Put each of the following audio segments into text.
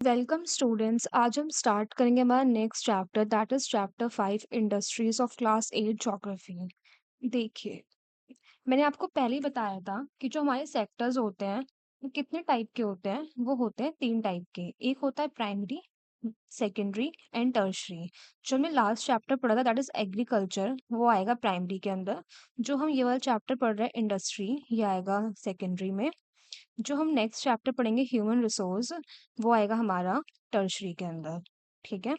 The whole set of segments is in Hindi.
Welcome students. आज हम स्टार्ट करेंगे हमारा next chapter that is chapter 5 industries of class 8 geography. देखिए, मैंने आपको पहले ही बताया था कि जो हमारे सेक्टर्स होते हैं वो कितने टाइप के होते हैं। वो होते हैं 3 टाइप के। एक होता है प्राइमरी, सेकेंडरी एंड टर्शरी। जो हमने लास्ट चैप्टर पढ़ा था दैट इज एग्रीकल्चर, वो आएगा प्राइमरी के अंदर। जो हम ये वाला चैप्टर पढ़ रहे हैं इंडस्ट्री, ये आएगा सेकेंडरी में। जो हम नेक्स्ट चैप्टर पढ़ेंगे ह्यूमन रिसोर्स, वो आएगा हमारा टर्शरी के अंदर। ठीक है,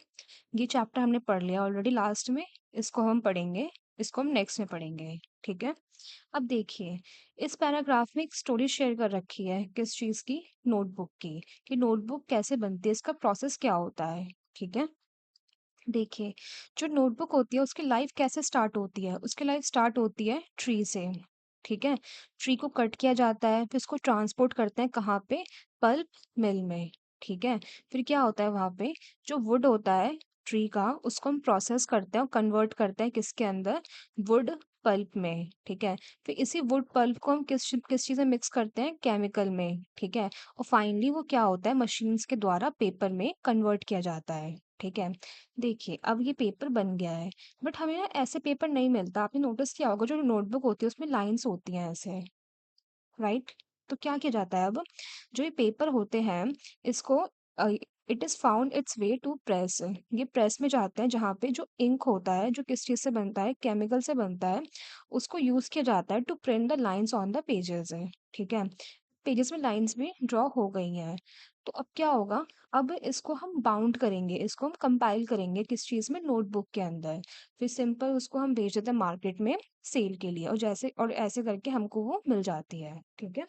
ये चैप्टर हमने पढ़ लिया ऑलरेडी लास्ट में। इसको हम पढ़ेंगे, इसको हम नेक्स्ट में पढ़ेंगे। ठीक है, अब देखिए, इस पैराग्राफ में एक स्टोरी शेयर कर रखी है। किस चीज़ की? नोटबुक की। कि नोटबुक कैसे बनती है, इसका प्रोसेस क्या होता है। ठीक है, देखिए, जो नोटबुक होती है उसकी लाइफ कैसे स्टार्ट होती है। उसकी लाइफ स्टार्ट होती है ट्री से। ठीक है, ट्री को कट किया जाता है, फिर उसको ट्रांसपोर्ट करते हैं कहाँ पे? पल्प मिल में। ठीक है, फिर क्या होता है वहाँ पे? जो वुड होता है ट्री का, उसको हम प्रोसेस करते हैं और कन्वर्ट करते हैं किसके अंदर? वुड पल्प में। ठीक है, फिर इसी वुड पल्प को हम किस चीज़ में मिक्स करते हैं? केमिकल में। ठीक है, और फाइनली वो क्या होता है? मशीन्स के द्वारा पेपर में कन्वर्ट किया जाता है। ठीक है, देखिए, अब ये पेपर बन गया है, बट हमें ना ऐसे पेपर नहीं मिलता। आपने नोटिस किया होगा, जो नोटबुक होती है उसमें लाइंस होती हैं ऐसे, राइट? तो क्या किया जाता है अब? जो ये पेपर होते हैं, इसको it is found its way to press. ये प्रेस में जाते हैं, जहाँ पे जो इंक होता है, जो किस चीज से बनता है? केमिकल से बनता है। उसको यूज किया जाता है to print the lines on the pages. ठीक है, पेजेस में लाइंस भी ड्रॉ हो गई हैं। तो अब क्या होगा? अब इसको हम बाउंड करेंगे, इसको हम कंपाइल करेंगे किस चीज में? नोटबुक के अंदर। फिर सिंपल उसको हम भेज देते हैं मार्केट में सेल के लिए, और ऐसे करके हमको वो मिल जाती है। ठीक है,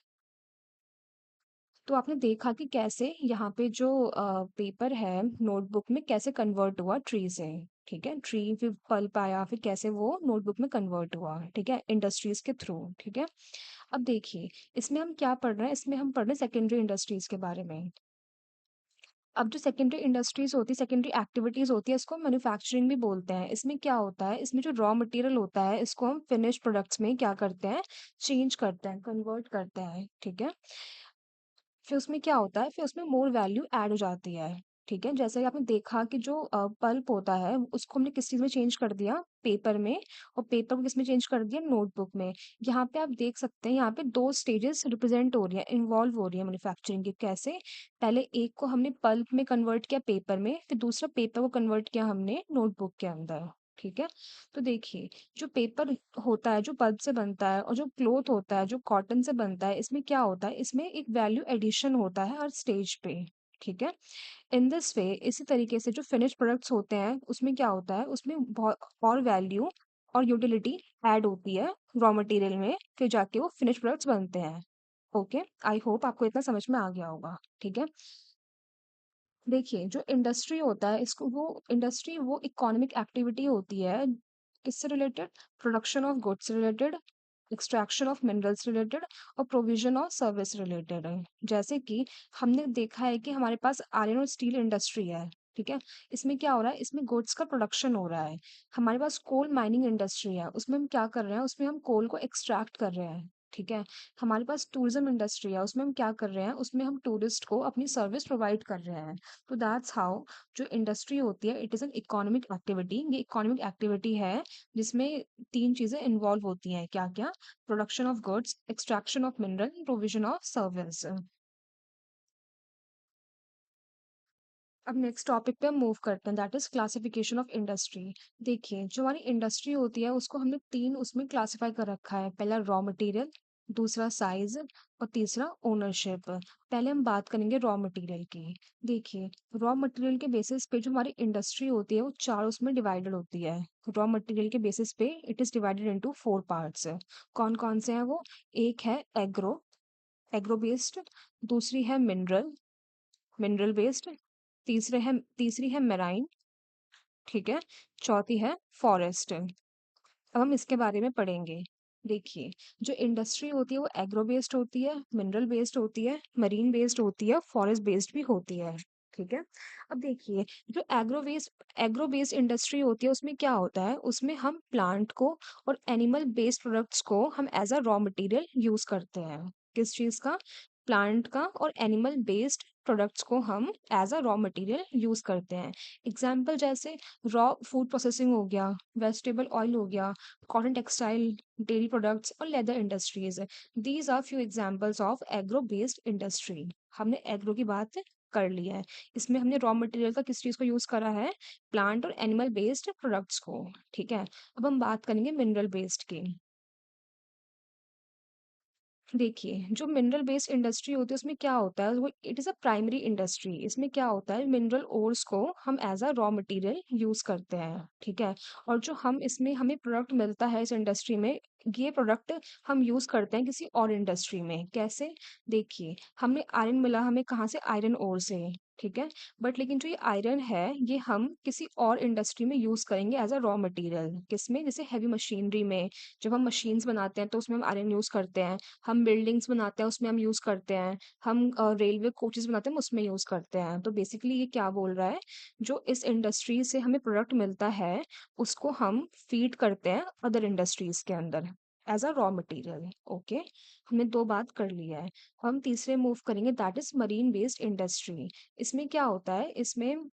तो आपने देखा कि कैसे यहाँ पे जो पेपर है नोटबुक में कैसे कन्वर्ट हुआ ट्री से। ठीक है, ट्री फिर पल्प आया, फिर कैसे वो नोटबुक में कन्वर्ट हुआ। ठीक है, इंडस्ट्रीज के थ्रू। ठीक है, अब देखिए, इसमें हम क्या पढ़ रहे हैं? इसमें हम पढ़ रहे हैं सेकेंडरी इंडस्ट्रीज के बारे में। अब जो सेकेंडरी इंडस्ट्रीज होती है, सेकेंडरी एक्टिविटीज होती है, इसको मैन्युफैक्चरिंग भी बोलते हैं। इसमें क्या होता है? इसमें जो रॉ मटेरियल होता है, इसको हम फिनिश प्रोडक्ट्स में क्या करते हैं? चेंज करते हैं, कन्वर्ट करते हैं। ठीक है, फिर उसमें क्या होता है? फिर उसमें मोर वैल्यू ऐड हो जाती है। ठीक है, जैसे कि आपने देखा कि जो पल्प होता है उसको हमने किस चीज़ में चेंज कर दिया? पेपर में। और पेपर को किस में चेंज कर दिया? नोटबुक में। यहाँ पे आप देख सकते हैं, यहाँ पे 2 स्टेजेस रिप्रेजेंट हो रही है, इन्वॉल्व हो रही है मैन्युफैक्चरिंग की। कैसे? पहले एक को हमने पल्प में कन्वर्ट किया, पेपर में, फिर दूसरा पेपर को कन्वर्ट किया हमने नोटबुक के अंदर। ठीक है, तो देखिए, जो पेपर होता है जो पल्प से बनता है, और जो क्लोथ होता है जो कॉटन से बनता है, इसमें क्या होता है? इसमें एक वैल्यू एडिशन होता है हर स्टेज पे। ठीक है, इन दिस वे, इसी तरीके से जो फिनिश प्रोडक्ट्स होते हैं उसमें क्या होता है? उसमें बहुत और वैल्यू और यूटिलिटी ऐड होती है रॉ मटेरियल में, फिर जाके वो फिनिश प्रोडक्ट्स बनते हैं। ओके, आई होप आपको इतना समझ में आ गया होगा। ठीक है, देखिए, जो इंडस्ट्री होता है, इसको वो इंडस्ट्री वो इकोनॉमिक एक्टिविटी होती है। किससे रिलेटेड? प्रोडक्शन ऑफ गुड्स से related, extraction of minerals related, और प्रोविजन ऑफ सर्विस रिलेटेड है। जैसे कि हमने देखा है कि हमारे पास आयरन और स्टील इंडस्ट्री है। ठीक है, इसमें क्या हो रहा है? इसमें गुड्स का प्रोडक्शन हो रहा है। हमारे पास कोल माइनिंग इंडस्ट्री है, उसमें हम क्या कर रहे हैं? उसमें हम कोल को एक्सट्रैक्ट कर रहे हैं। ठीक है, हमारे पास टूरिज्म इंडस्ट्री है, उसमें हम क्या कर रहे हैं? उसमें हम टूरिस्ट को अपनी सर्विस प्रोवाइड कर रहे हैं। तो दैट्स हाउ जो इंडस्ट्री होती है, it is an economic activity. ये इकोनॉमिक एक्टिविटी है जिसमें 3 चीजें इन्वॉल्व होती हैं। क्या क्या? Production of goods, extraction of mineral, provision of service. अब नेक्स्ट टॉपिक पे हम मूव करते हैं that is classification of industry. देखिए, जो हमारी इंडस्ट्री होती है उसको हमने 3 उसमें क्लासिफाई कर रखा है। पहला रॉ मटेरियल, दूसरा साइज, और तीसरा ओनरशिप। पहले हम बात करेंगे रॉ मटेरियल की। देखिए, रॉ मटेरियल के बेसिस पे जो हमारी इंडस्ट्री होती है वो 4 उसमें डिवाइडेड होती है। रॉ मटेरियल के बेसिस पे it is divided into 4 parts. कौन कौन से हैं वो? एक है एग्रो, एग्रो बेस्ड। दूसरी है मिनरल, मिनरल बेस्ड। तीसरी है मेराइन। ठीक है, चौथी है फॉरेस्ट। अब हम इसके बारे में पढ़ेंगे। देखिए, जो इंडस्ट्री होती है वो एग्रो बेस्ड होती है, मिनरल बेस्ड होती है, मरीन बेस्ड होती है, फॉरेस्ट बेस्ड भी होती है। ठीक है, अब देखिए, जो एग्रो बेस्ड इंडस्ट्री होती है उसमें क्या होता है? उसमें हम प्लांट को और एनिमल बेस्ड प्रोडक्ट्स को हम as a raw material use करते हैं। किस चीज का? प्लांट का और एनिमल बेस्ड प्रोडक्ट्स को हम as a raw material use करते हैं। एग्जाम्पल जैसे रॉ फूड प्रोसेसिंग हो गया, वेजिटेबल ऑयल हो गया, कॉटन टेक्सटाइल, डेयरी प्रोडक्ट्स और leather industries. These are few examples of agro based industry. हमने एग्रो की बात कर ली है। इसमें हमने रॉ मटेरियल का किस चीज को यूज करा है, प्लांट और एनिमल बेस्ड प्रोडक्ट्स को। ठीक है, अब हम बात करेंगे मिनरल बेस्ड की। देखिए, जो मिनरल बेस्ड इंडस्ट्री होती है उसमें क्या होता है, वो it is a primary industry. इसमें क्या होता है, मिनरल ओर्स को हम as a raw material use करते हैं। ठीक है, और जो हम इसमें हमें प्रोडक्ट मिलता है इस इंडस्ट्री में, ये प्रोडक्ट हम यूज करते हैं किसी और इंडस्ट्री में। कैसे, देखिए, हमें आयरन मिला, हमें कहाँ से, आयरन ओर से। ठीक है, बट लेकिन जो ये आयरन है ये हम किसी और इंडस्ट्री में यूज करेंगे एज अ रॉ मटेरियल। किसमें, जैसे हैवी मशीनरी में। जब हम मशीन्स बनाते हैं तो उसमें हम आयरन यूज करते हैं। हम बिल्डिंग्स बनाते हैं उसमें हम यूज करते हैं। हम रेलवे कोचेस बनाते हैं उसमें यूज करते हैं। तो बेसिकली ये क्या बोल रहा है, जो इस इंडस्ट्री से हमें प्रोडक्ट मिलता है उसको हम फीड करते हैं अदर इंडस्ट्रीज के अंदर as a raw material. Okay, हमने दो बात कर लिया है। हम तीसरे मूव करेंगे, that is marine based industry. इसमें क्या होता है, इसमें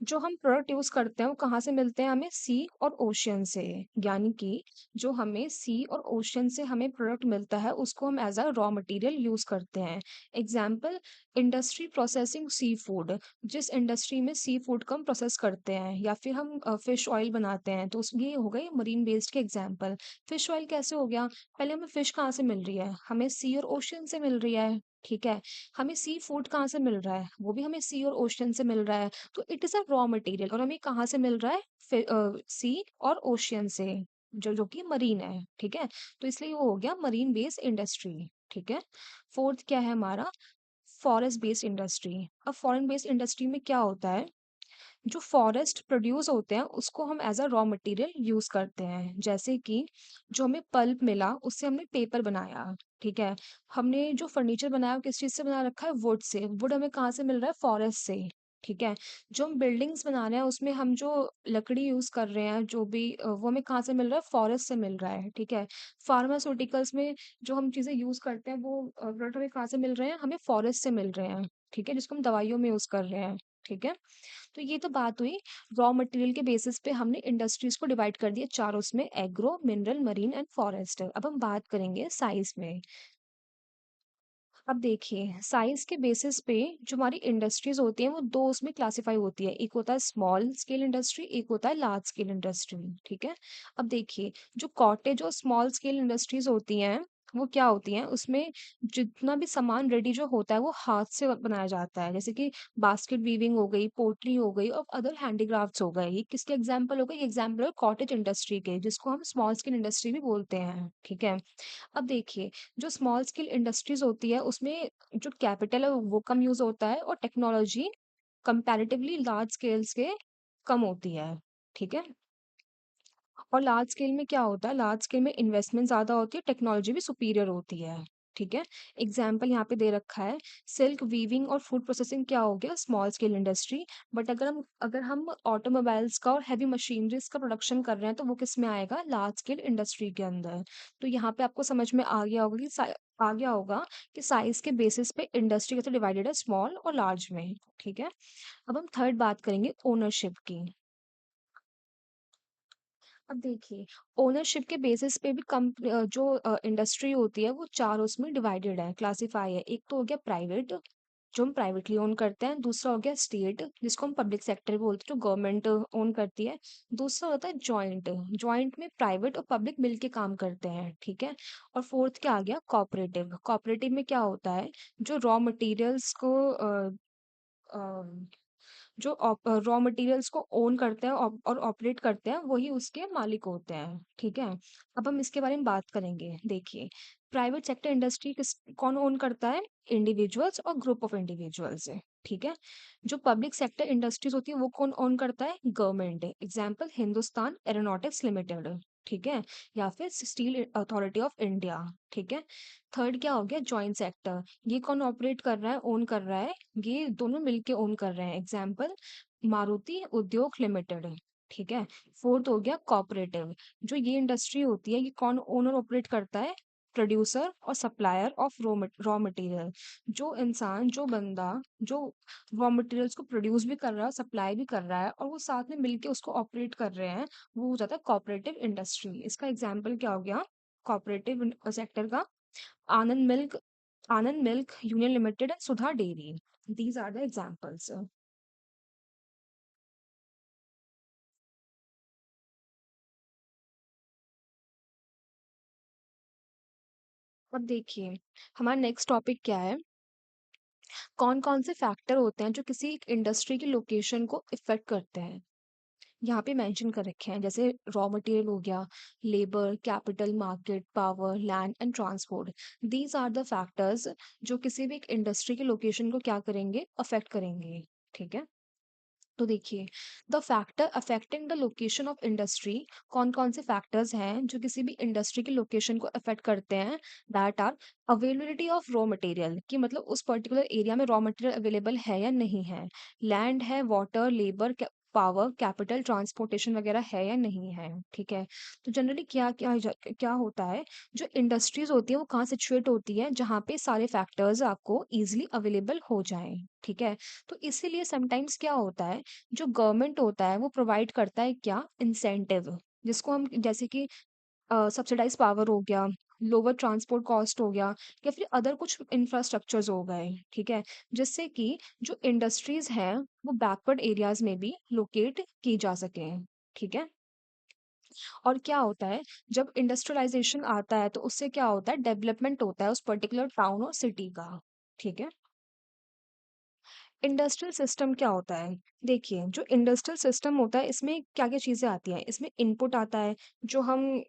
जो हम प्रोडक्ट यूज करते हैं वो कहाँ से मिलते हैं, हमें सी और ओशियन से। यानी कि जो हमें सी और ओशियन से हमें प्रोडक्ट मिलता है उसको हम as a raw material use करते हैं। Example, industry processing sea food. जिस इंडस्ट्री में सी फूड को हम प्रोसेस करते हैं, या फिर हम फिश ऑयल बनाते हैं, तो ये हो गए मरीन बेस्ड के एग्जाम्पल। फिश ऑयल कैसे हो गया, पहले हमें फिश कहाँ से मिल रही है, हमें सी और ओशियन से मिल रही है। ठीक है, हमें सी फूड कहाँ से मिल रहा है, वो भी हमें सी और ओशियन से मिल रहा है। तो it is a raw material, और हमें कहाँ से मिल रहा है, सी और ओशियन से, जो जो कि मरीन है। ठीक है, तो इसलिए वो हो गया मरीन बेस्ड इंडस्ट्री। ठीक है, फोर्थ क्या है हमारा, फॉरेस्ट बेस्ड इंडस्ट्री। अब फॉरेन बेस्ड इंडस्ट्री में क्या होता है, जो फॉरेस्ट प्रोड्यूस होते हैं उसको हम as a raw material use करते हैं। जैसे कि जो हमें पल्प मिला उससे हमने पेपर बनाया। ठीक है, हमने जो फर्नीचर बनाया वो किस चीज से बना रखा है, वुड से। वुड हमें कहाँ से मिल रहा है, फॉरेस्ट से। ठीक है, जो हम बिल्डिंग्स बना रहे हैं उसमें हम जो लकड़ी यूज कर रहे हैं, जो भी वो हमें कहाँ से मिल रहा है, फॉरेस्ट से मिल रहा है। ठीक है, फार्मास्यूटिकल्स में जो हम चीजें यूज करते हैं वो प्रोडक्ट हमें कहाँ से मिल रहे हैं, हमें फॉरेस्ट से मिल रहे हैं। ठीक है, जिसको हम दवाइयों में यूज कर रहे हैं। ठीक है, तो ये तो बात हुई रॉ मटेरियल के बेसिस पे हमने इंडस्ट्रीज को डिवाइड कर दिया चार, उसमें agro, mineral, marine and forest. अब हम बात करेंगे साइज में। अब देखिए, साइज के बेसिस पे जो हमारी इंडस्ट्रीज होती हैं वो दो उसमें क्लासिफाई होती है, एक होता है स्मॉल स्केल इंडस्ट्री, एक होता है लार्ज स्केल इंडस्ट्री। ठीक है, अब देखिए, जो कॉटेज और स्मॉल स्केल इंडस्ट्रीज होती हैं वो क्या होती हैं, उसमें जितना भी सामान रेडी जो होता है वो हाथ से बनाया जाता है। जैसे कि बास्केट वीविंग हो गई, पोट्री हो गई और अदर हैंडीक्राफ्ट्स हो गए। ये किसके एग्जाम्पल हो गए, एग्जाम्पल है कॉटेज इंडस्ट्री के, जिसको हम स्मॉल स्केल इंडस्ट्री भी बोलते हैं। ठीक है, अब देखिए, जो स्मॉल स्केल इंडस्ट्रीज होती है उसमें जो कैपिटल है वो कम यूज होता है, और टेक्नोलॉजी कंपैरेटिवली लार्ज स्केल्स के कम होती है। ठीक है, और लार्ज स्केल में क्या होता है, लार्ज स्केल में इन्वेस्टमेंट ज्यादा होती है, टेक्नोलॉजी भी सुपीरियर होती है। ठीक है, एग्जाम्पल यहाँ पे दे रखा है, सिल्क वीविंग और फूड प्रोसेसिंग क्या हो गया, स्मॉल स्केल इंडस्ट्री। बट अगर हम ऑटोमोबाइल्स का और हैवी मशीनरीज का प्रोडक्शन कर रहे हैं तो वो किस में आएगा, लार्ज स्केल इंडस्ट्री के अंदर। तो यहाँ पे आपको समझ में आ गया होगा कि साइज के बेसिस पे इंडस्ट्री कैसे डिवाइडेड है, स्मॉल और लार्ज में। ठीक है, अब हम थर्ड बात करेंगे ओनरशिप की। अब देखिए, ओनरशिप के बेसिस पे भी जो इंडस्ट्री होती है वो चार उसमें डिवाइडेड है, क्लासिफाई है। एक तो हो गया प्राइवेट, जो हम प्राइवेटली ओन करते हैं। दूसरा हो गया स्टेट, जिसको हम पब्लिक सेक्टर बोलते हैं, जो गवर्नमेंट ओन करती है। दूसरा होता है जॉइंट, जॉइंट में प्राइवेट और पब्लिक मिलके काम करते हैं। ठीक है, और फोर्थ क्या आ गया, कॉपरेटिव। कॉपरेटिव में क्या होता है, जो रॉ मटेरियल्स को जो रॉ मटेरियल्स को ओन करते हैं और ऑपरेट करते हैं वही उसके मालिक होते हैं। ठीक है, अब हम इसके बारे में बात करेंगे। देखिए, प्राइवेट सेक्टर इंडस्ट्री किस कौन ओन करता है, इंडिविजुअल्स और ग्रुप ऑफ इंडिविजुअल्स है। ठीक है, जो पब्लिक सेक्टर इंडस्ट्रीज होती है वो कौन ओन करता है, government. Example, Hindustan aeronautics limited. ठीक है, या फिर स्टील अथॉरिटी ऑफ इंडिया। ठीक है, थर्ड क्या हो गया, जॉइंट सेक्टर। ये कौन ऑपरेट कर रहा है, ओन कर रहा है, ये दोनों मिलके ओन कर रहे हैं। एग्जाम्पल, मारुति उद्योग लिमिटेड। ठीक है, फोर्थ हो गया कॉपरेटिव। जो ये इंडस्ट्री होती है ये कौन ओनर ऑपरेट करता है, प्रोड्यूसर और सप्लायर ऑफ रॉ मटेरियल। जो इंसान, जो बंदा, जो रॉ मटेरियल्स को प्रोड्यूस भी कर रहा है, सप्लाई भी कर रहा है और वो साथ में मिलके उसको ऑपरेट कर रहे हैं, वो हो जाता है कोऑपरेटिव इंडस्ट्री। इसका एग्जांपल क्या हो गया कोऑपरेटिव सेक्टर का? Anand milk, Anand milk union limited and Sudha dairy. These are the examples. अब देखिए हमारा नेक्स्ट टॉपिक क्या है, कौन कौन से फैक्टर होते हैं जो किसी एक इंडस्ट्री की लोकेशन को इफेक्ट करते हैं। यहाँ पे मेंशन कर रखे हैं, जैसे रॉ मटेरियल हो गया, labour, capital, market, power, land and transport. These are the factors जो किसी भी एक इंडस्ट्री की लोकेशन को क्या करेंगे, अफेक्ट करेंगे। ठीक है, तो देखिए the factor affecting the location of industry, कौन कौन से फैक्टर्स हैं जो किसी भी इंडस्ट्री की लोकेशन को अफेक्ट करते हैं। That are availability of raw material, कि मतलब उस पर्टिकुलर एरिया में रॉ मटेरियल अवेलेबल है या नहीं है। लैंड है, water, labour, power, capital, transportation वगैरह है या नहीं है। ठीक है, तो जनरली क्या क्या क्या होता है, जो इंडस्ट्रीज होती है वो कहाँ सिचुएट होती है, जहाँ पे सारे फैक्टर्स आपको इजीली अवेलेबल हो जाएं। ठीक है, तो इसीलिए समटाइम्स क्या होता है, जो गवर्नमेंट होता है वो प्रोवाइड करता है क्या, इंसेंटिव, जिसको हम जैसे कि सब्सिडाइज पावर हो गया, लोअर ट्रांसपोर्ट कॉस्ट हो गया, या फिर अदर कुछ इंफ्रास्ट्रक्चर्स हो गए। ठीक है, जिससे कि जो इंडस्ट्रीज हैं वो बैकवर्ड एरियाज में भी लोकेट की जा सके। ठीक है, और क्या होता है, जब इंडस्ट्रियलाइजेशन आता है तो उससे क्या होता है, डेवलपमेंट होता है उस पर्टिकुलर टाउन और सिटी का। ठीक है, इंडस्ट्रियल सिस्टम क्या होता है? देखिए जो इंडस्ट्रियल सिस्टम होता है इसमें क्या-क्या चीज़ें आती हैं? इसमें इनपुट आता है जो हम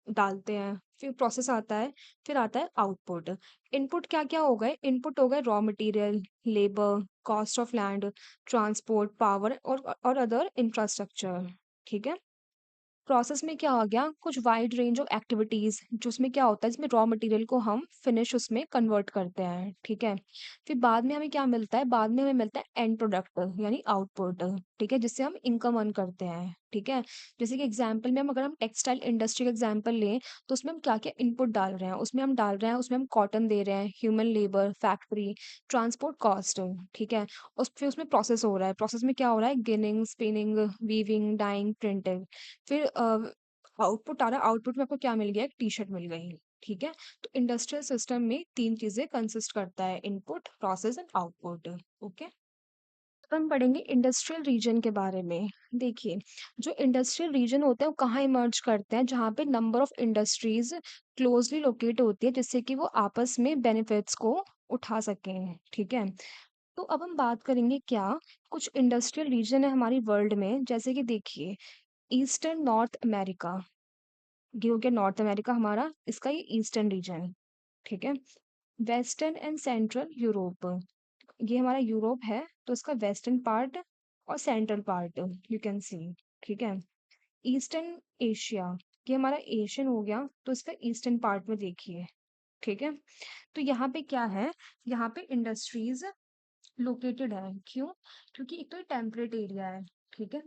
डालते हैं, फिर प्रोसेस आता है, फिर आता है आउटपुट। इनपुट क्या-क्या हो गए? इनपुट हो गए raw material, labour, cost of land, transport, power और अदर इंफ्रास्ट्रक्चर। ठीक है? प्रोसेस में क्या आ गया, कुछ वाइड रेंज ऑफ एक्टिविटीज, जिसमें क्या होता है, इसमें रॉ मटेरियल को हम फिनिश उसमें कन्वर्ट करते हैं। ठीक है, फिर बाद में हमें क्या मिलता है, बाद में हमें मिलता है एंड प्रोडक्ट यानी आउटपुट। ठीक है, जिससे हम इनकम अर्न करते हैं। ठीक है, जैसे कि एग्जांपल में हम, अगर हम टेक्सटाइल इंडस्ट्री का एग्जांपल लें, तो उसमें हम क्या क्या इनपुट डाल रहे हैं, उसमें हम डाल रहे हैं, उसमें हम कॉटन दे रहे हैं, human labour, factory, transport cost. ठीक है, उस फिर उसमें प्रोसेस हो रहा है, प्रोसेस में क्या हो रहा है, ginning, spinning, weaving, dyeing, printing. फिर आउटपुट आ रहा है, आउटपुट में आपको क्या मिल गया, एक टी शर्ट मिल गई। ठीक है, तो इंडस्ट्रियल सिस्टम में तीन चीजें कंसिस्ट करता है, input, process and output. Okay, तो हम पढ़ेंगे इंडस्ट्रियल रीजन के बारे में। देखिए जो इंडस्ट्रियल रीजन होते हैं वो कहाँ इमर्ज करते हैं, जहाँ पे number of industries closely locate होती है, जिससे कि वो आपस में बेनिफिट्स को उठा सकें। ठीक है, तो अब हम बात करेंगे क्या, कुछ इंडस्ट्रियल रीजन है हमारी वर्ल्ड में, जैसे कि देखिए ईस्टर्न नॉर्थ अमेरिका, ये हो गया नॉर्थ अमेरिका हमारा, इसका ये ईस्टर्न रीजन। ठीक है, वेस्टर्न एंड सेंट्रल यूरोप, ये हमारा यूरोप है, तो इसका वेस्टर्न पार्ट और सेंट्रल पार्ट यू कैन सी। ठीक है, ईस्टर्न एशिया, ये हमारा एशियन हो गया, तो इसका ईस्टर्न पार्ट में देखिए। ठीक है, तो यहाँ पे क्या है, यहाँ पे इंडस्ट्रीज लोकेटेड है, क्यों, क्योंकि एक तो टेम्परेट एरिया है। ठीक है,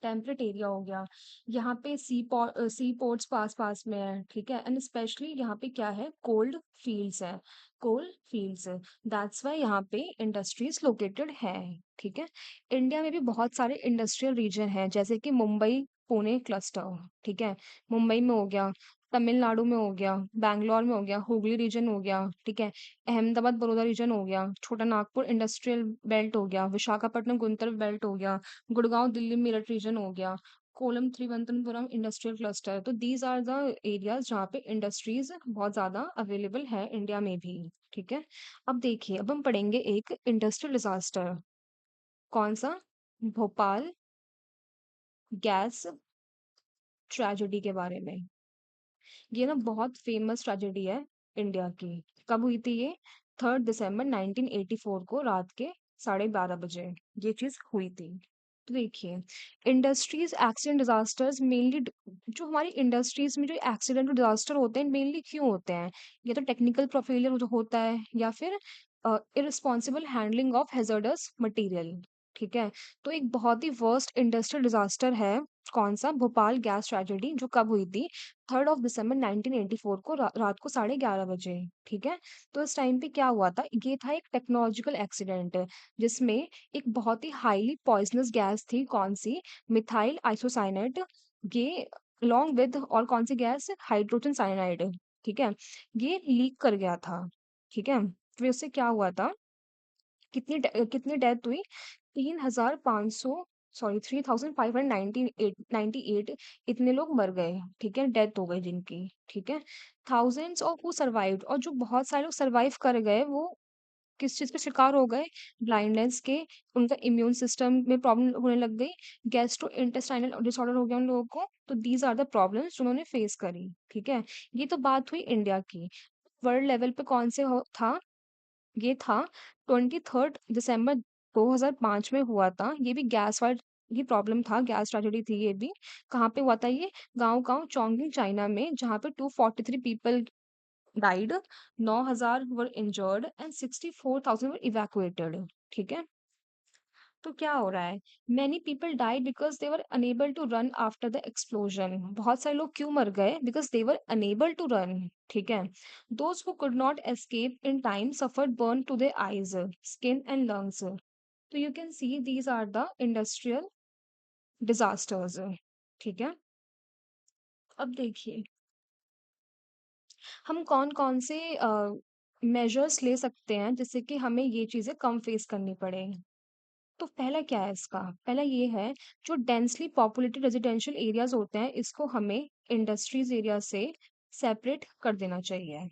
टेम्परेट एरिया हो गया, यहाँ पे सी पोर्ट्स पास पास में है। ठीक है, एंड स्पेशली यहाँ पे क्या है, कोल्ड फील्ड्स है, कोल्ड फील्ड्स, दैट्स वाई यहाँ पे इंडस्ट्रीज लोकेटेड है। ठीक है, इंडिया में भी बहुत सारे इंडस्ट्रियल रीजन है, जैसे कि मुंबई पुणे क्लस्टर। ठीक है, मुंबई में हो गया, तमिलनाडु में हो गया, बैंगलोर में हो गया, हुगली रीजन हो गया। ठीक है, अहमदाबाद बड़ौदा रीजन हो गया, छोटा नागपुर इंडस्ट्रियल बेल्ट हो गया, विशाखापट्टनम गुंतर बेल्ट हो गया, गुड़गांव दिल्ली मेरठ रीजन हो गया, कोलम त्रिवंतपुरम इंडस्ट्रियल क्लस्टर। तो दीज आर द एरियाज जहाँ पे इंडस्ट्रीज बहुत ज्यादा अवेलेबल है इंडिया में भी। ठीक है, अब देखिए अब हम पढ़ेंगे एक इंडस्ट्रियल डिजास्टर, कौन सा, भोपाल गैस ट्रेजेडी के बारे में। ये ना बहुत फेमस ट्रेजेडी है इंडिया की। कब हुई थी ये, 3 दिसंबर 1984 को रात के 12:30 बजे ये चीज हुई थी। तो देखिए इंडस्ट्रीज एक्सीडेंट डिजास्टर्स मेनली, जो हमारी इंडस्ट्रीज में जो एक्सीडेंट और डिजास्टर होते हैं मेनली क्यों होते हैं, या तो टेक्निकल फेलियर जो होता है, या फिर irresponsible handling of hazardous material. ठीक है? तो एक बहुत ही वर्स्ट इंडस्ट्रियल डिज़ास्टर है, कौन-सा? भोपाल गैस ट्रेजेडी जो कब हुई थी? 3rd ऑफ दिसंबर 1984 को रात को 11:30 बजे, ठीक है? तो इस टाइम पे क्या हुआ था? ये था एक टेक्नोलॉजिकल एक्सीडेंट जिसमें एक बहुत ही हाइली पॉइज़नस गैस थी, कौन-सी? मिथाइल आइसोसाइनेट ये अलोंग विद और कौन-सी गैस? हाइड्रोजन साइनाइड, ठीक है? ये लीक कर गया था, ठीक है? फिर उससे क्या हुआ था कितनी डेथ हुई? 3,500 सॉरी 3,598 इतने लोग मर गए, ठीक है? डेथ हो गई जिनकी, ठीक है? थाउज़ेंड्स ऑफ हू सर्वाइव्ड और जो बहुत सारे लोग सर्वाइव कर गए, वो किस चीज़ के शिकार हो गए? ब्लाइंडनेस के, उनका इम्यून सिस्टम में प्रॉब्लम होने लग गई, गैस्ट्रोइंटेस्टाइनल डिसऑर्डर हो गया उन लोगों को, तो दीज़ आर द प्रॉब्लम्स जो उन्होंने फेस करी, ठीक है? ये तो बात हुई इंडिया की। वर्ल्ड लेवल पे कौन से हो था? ये था 23 दिसंबर 2005 में हुआ था। ये भी गैस वाइड ही प्रॉब्लम था, गैस ट्रेजेडी थी ये भी। कहाँ पे हुआ था ये? गाँव-गाँव चोंगिंग चाइना में जहाँ पे 243 people died, 9,000 were injured and 64,000 were evacuated, ठीक है? तो क्या हो रहा है? Many people died because they were unable to run after the explosion. बहुत सारे लोग क्यों मर गए? Because they were unable to run, ठीक है? Those who could not escape in time suffered burn to their eyes, skin and lungs. तो you can see these are the industrial disasters, ठीक है? अब देखिए, हम कौन-कौन से मेजर्स ले सकते हैं जिससे कि हमें ये चीज़ें कम फेस करनी पड़े। तो पहला क्या है इसका? पहला ये है जो डेंसली पॉपुलेटेड रेजिडेंशियल एरियाज़ होते हैं, इसको हमें इंडस्ट्रीज़ एरिया से सेपरेट कर देना चाहिए,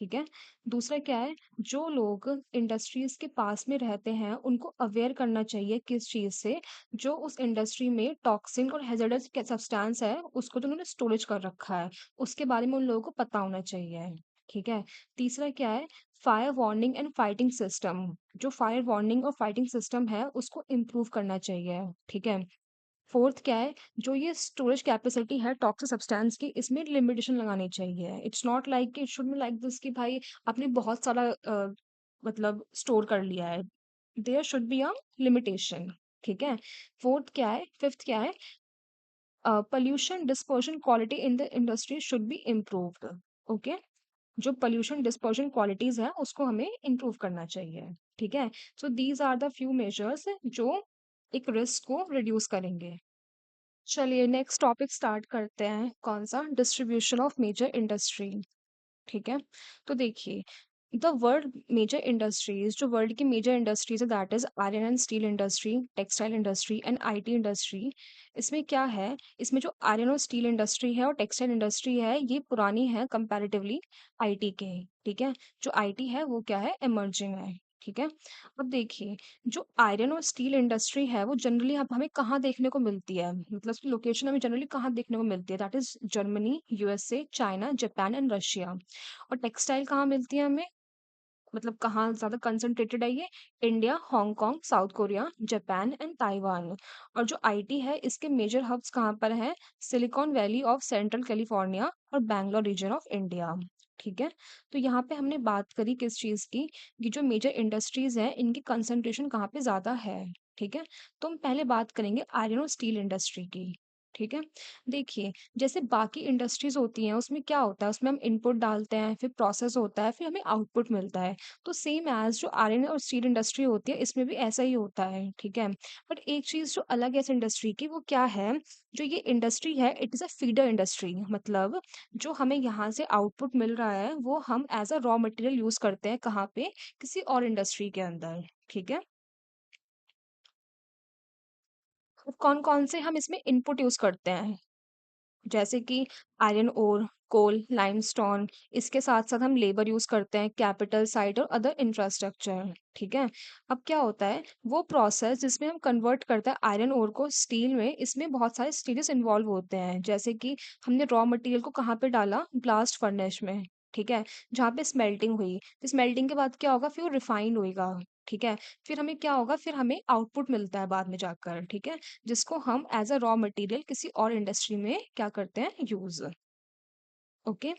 ठीक है? दूसरा क्या है, जो लोग इंडस्ट्रीज़ के पास में रहते हैं, उनको अवेयर करना चाहिए किस चीज़ से, जो उस इंडस्ट्री में टॉक्सिन और हैज़ार्डस के सब्सटेंस है, उसको तो उन्होंने स्टोरेज कर रखा है, उसके बारे में उन लोगों को पता होना चाहिए, ठीक है? तीसरा क्या है, fire warning and fighting system, जो फायर वार्निंग और फाइटिंग सिस्टम है, उसको इम्प्रूव करना चाहिए, ठीक है? फोर्थ क्या है, जो ये स्टोरेज कैपेसिटी है टॉक्सिक सब्सटेंस की, इसमें लिमिटेशन लगानी चाहिए। इट्स नॉट लाइक कि it should be like this कि भाई आपने बहुत सारा मतलब स्टोर कर लिया है। There should be a limitation, ठीक है? फोर्थ क्या है फिफ्थ क्या है, pollution dispersion quality in the industry should be improved, okay? जो पोल्यूशन डिस्पर्शन क्वालिटीज है उसको हमें इम्प्रूव करना चाहिए, ठीक है? So these are the few measures जो एक रिस्क को रिड्यूस करेंगे। चलिए नेक्स्ट टॉपिक स्टार्ट करते हैं, कौन सा? डिस्ट्रीब्यूशन ऑफ मेजर इंडस्ट्री, ठीक है? तो देखिए, द वर्ल्ड मेजर इंडस्ट्रीज, जो वर्ल्ड की मेजर इंडस्ट्रीज है, that is iron and steel industry, textile industry and IT industry. इसमें क्या है, इसमें जो आयरन और स्टील इंडस्ट्री है और टेक्सटाइल इंडस्ट्री है, ये पुरानी है कंपैरेटिवली आईटी के, ठीक है? जो आईटी है वो क्या है, इमर्जिंग है, ठीक है? अब देखिए, जो आयरन और स्टील इंडस्ट्री है वो जनरली अब हमें कहाँ देखने को मिलती है, मतलब उसकी लोकेशन हमें जनरली कहाँ देखने को मिलती है? That is Germany, USA, China, Japan and Russia. और टेक्सटाइल कहाँ मिलती है हमें, मतलब कहाँ ज़्यादा कंसंट्रेटेड है ये? India, Hong Kong, south Korea, Japan and Taiwan. और जो आईटी है इसके मेजर हब्स कहाँ पर हैं? Silicon valley of central California और बैंगलोर रीजन ऑफ इंडिया, ठीक है? तो यहाँ पे हमने बात करी किस चीज़ की, कि जो मेजर इंडस्ट्रीज हैं इनकी कंसंट्रेशन कहाँ पे ज़्यादा है, ठीक है? तो हम पहले बात करेंगे आयरन और स्टील इंडस्ट्री की, ठीक है? देखिए, जैसे बाकी इंडस्ट्रीज होती हैं उसमें क्या होता है, उसमें हम इनपुट डालते हैं, फिर प्रोसेस होता है, फिर हमें आउटपुट मिलता है। तो सेम एज जो आयरन और स्टील इंडस्ट्री होती है इसमें भी ऐसा ही होता है, ठीक है? बट एक चीज जो अलग है इस इंडस्ट्री की, वो क्या है, जो ये इंडस्ट्री है it is a feeder industry, मतलब जो हमें यहाँ से आउटपुट मिल रहा है वो हम as a raw material use करते हैं, कहाँ पे? किसी और इंडस्ट्री के अंदर, ठीक है? कौन कौन से हम इसमें इनपुट यूज करते हैं, जैसे कि आयरन ओर, कोल, लाइमस्टोन, इसके साथ-साथ हम लेबर यूज़ करते हैं, कैपिटल, साइट और अदर इंफ्रास्ट्रक्चर, ठीक है? अब क्या होता है, वो प्रोसेस जिसमें हम कन्वर्ट करते हैं आयरन ओर को स्टील में, इसमें बहुत सारे स्टेजेस इन्वॉल्व होते हैं। जैसे कि हमने रॉ मटेरियल को कहाँ पे डाला? ब्लास्ट फर्नेस में, ठीक है? जहाँ पे स्मेल्टिंग हुई, स्मेल्टिंग के बाद क्या होगा? फिर वो रिफाइंड होएगा, ठीक है? फिर हमें क्या होगा? फिर हमें आउटपुट मिलता है बाद में जाकर, ठीक है? जिसको हम एज़ अ रॉ मटेरियल किसी और इंडस्ट्री में क्या करते हैं, यूज़। ओके।